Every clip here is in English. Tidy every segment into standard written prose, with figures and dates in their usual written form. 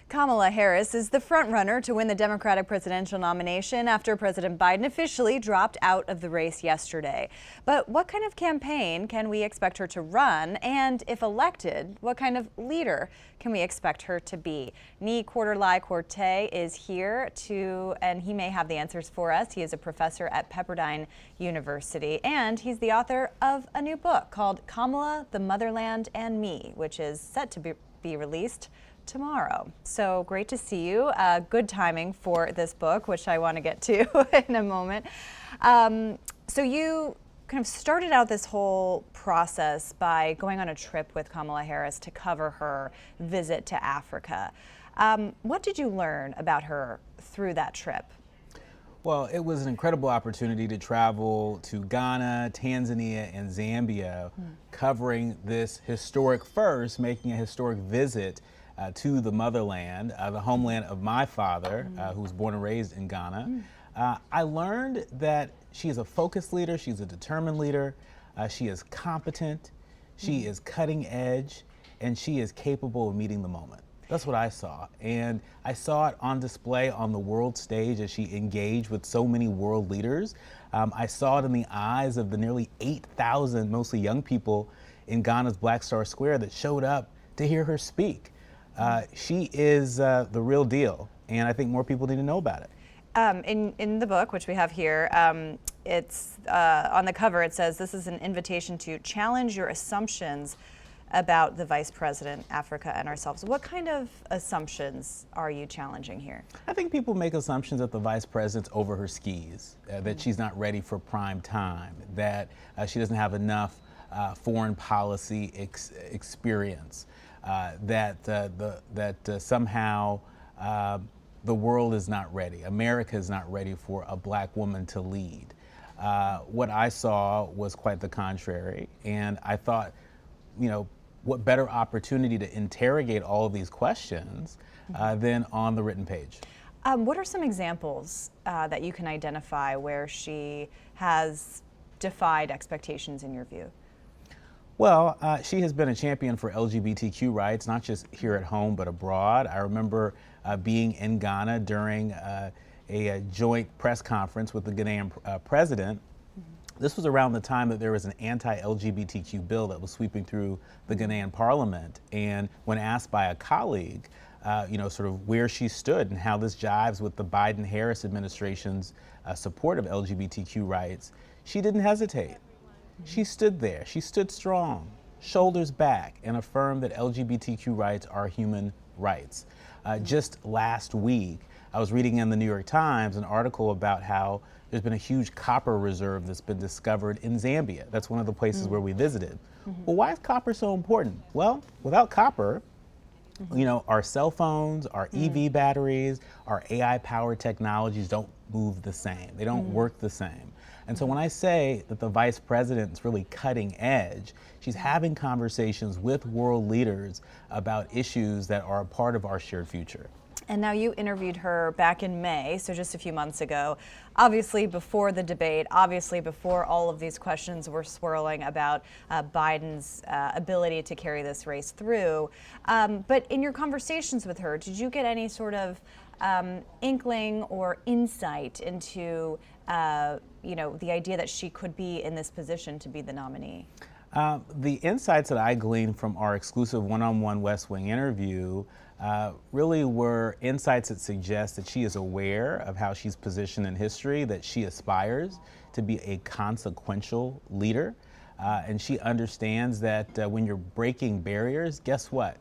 Kamala Harris is the frontrunner to win the Democratic presidential nomination after President Biden officially dropped out of the race yesterday. But what kind of campaign can we expect her to run? And if elected, what kind of leader can we expect her to be? Nii-Quartelai Quartey is here and he may have the answers for us. He is a professor at Pepperdine University, and he's the author of a new book called Kamala, the Motherland, and Me, which is set to be released tomorrow. So great to see you. Good timing for this book, which I want to get to in a moment. So you kind of started out this whole process by going on a trip with Kamala Harris to cover her visit to Africa. What did you learn about her through that trip? Well, it was an incredible opportunity to travel to Ghana, Tanzania, and Zambia, covering this historic first, making a historic visit to the motherland, the homeland of my father, who was born and raised in Ghana. I learned that she is a focused leader, she's a determined leader, she is competent, she is cutting edge, and she is capable of meeting the moment. That's what I saw, and I saw it on display on the world stage as she engaged with so many world leaders. I saw it in the eyes of the nearly 8,000, mostly young people in Ghana's Black Star Square that showed up to hear her speak. She is the real deal, and I think more people need to know about it. In the book, which we have here, it's on the cover, it says, this is an invitation to challenge your assumptions about the Vice President, Africa, and ourselves. What kind of assumptions are you challenging here? I think people make assumptions that the Vice President's over her skis, that she's not ready for prime time, that she doesn't have enough foreign policy experience, that somehow the world is not ready, America is not ready for a black woman to lead. What I saw was quite the contrary, and I thought, you know, what better opportunity to interrogate all of these questions than on the written page. What are some examples that you can identify where she has defied expectations in your view? Well, she has been a champion for LGBTQ rights, not just here at home, but abroad. I remember being in Ghana during a joint press conference with the Ghanaian president. This was around the time that there was an anti-LGBTQ bill that was sweeping through the Ghanaian parliament. And when asked by a colleague, you know, sort of where she stood and how this jives with the Biden-Harris administration's support of LGBTQ rights, she didn't hesitate. She stood there, she stood strong, shoulders back, and affirmed that LGBTQ rights are human rights. Just last week, I was reading in the New York Times an article about how there's been a huge copper reserve that's been discovered in Zambia. That's one of the places where we visited. Well, why is copper so important? Well, without copper, you know, our cell phones, our EV batteries, our AI-powered technologies don't move the same. They don't work the same. And so when I say that the Vice President is really cutting edge, she's having conversations with world leaders about issues that are a part of our shared future. And now you interviewed her back in May, so just a few months ago, obviously before the debate, obviously before all of these questions were swirling about Biden's ability to carry this race through. But in your conversations with her, did you get any sort of inkling or insight into you know, the idea that she could be in this position to be the nominee? The insights that I gleaned from our exclusive one-on-one West Wing interview really were insights that suggest that she is aware of how she's positioned in history, that she aspires to be a consequential leader, and she understands that when you're breaking barriers, guess what?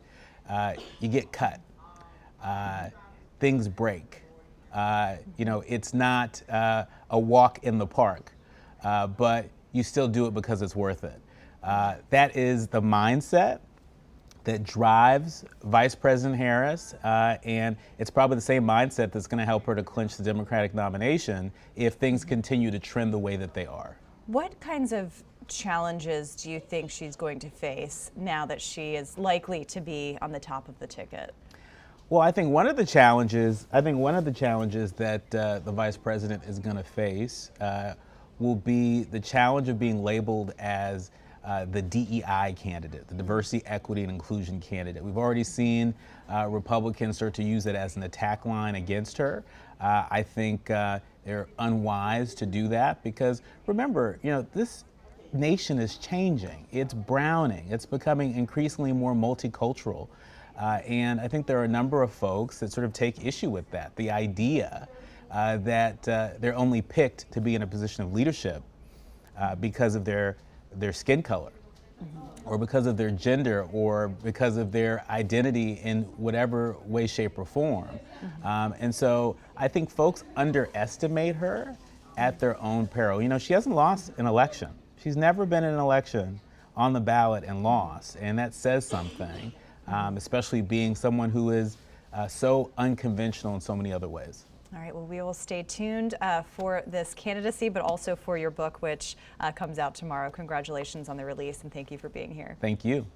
You get cut. Things break. You know, it's not a walk in the park, but you still do it because it's worth it. That is the mindset that drives Vice President Harris, and it's probably the same mindset that's going to help her to clinch the Democratic nomination if things continue to trend the way that they are. What kinds of challenges do you think she's going to face now that she is likely to be on the top of the ticket? Well, I think one of the challenges that the Vice President is going to face will be the challenge of being labeled as the DEI candidate, the diversity, equity, and inclusion candidate. We've already seen Republicans start to use it as an attack line against her. I think they're unwise to do that because remember, this nation is changing. It's browning. It's becoming increasingly more multicultural. And I think there are a number of folks that sort of take issue with that. The idea that they're only picked to be in a position of leadership because of their skin color, or because of their gender, or because of their identity in whatever way, shape, or form. And so I think folks underestimate her at their own peril. She hasn't lost an election. She's never been in an election on the ballot and lost, and that says something, especially being someone who is so unconventional in so many other ways. All right, well, we will stay tuned for this candidacy, but also for your book, which comes out tomorrow. Congratulations on the release, and thank you for being here. Thank you.